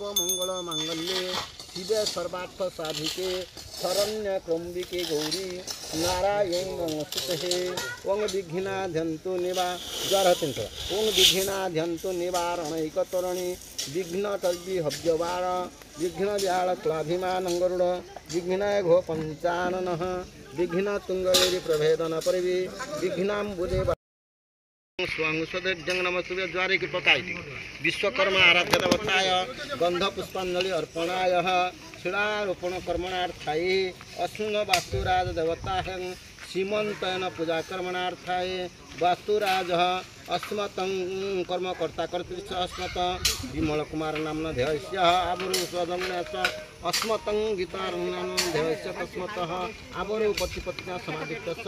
सर्वमंगल मांगल्ये शिवे सर्वार्थ साधिके शरण्य क्रम्बिके गौरी नारायण नमस्ते। ओं विघ्नाध्यन्तु ओं विघ्नाध्यन्तु निवारणैकतरणि विघ्न तल्पि हव्यवार विघ्न व्याल क्लाभिमान गरुड़ विघ्नाय घो पंचानन विघ्न तुंगवेरी प्रभेदन परिवि विघ्नाम्बुदे स्वांगुषदेव्यं नमस्तुभ्यं द्वारे की पकाई विश्वकर्मा आराध्य देवताय गंध पुष्पांजलि अर्पणाय शिलारोपण कर्मणार्थाय अश्विन वास्तुराज देवताय सीमंतन पूजा कर्मणार्थाय वास्तुराज अस्मतं कर्मकर्ता कर्तृ अस्मत विमल कुमार नामन ध्यस्य आबरु स्वदम्नस अस्मतं गीतारण्यं ध्यस्य तस्मतः आबरु पतिपत्न्या समादितः।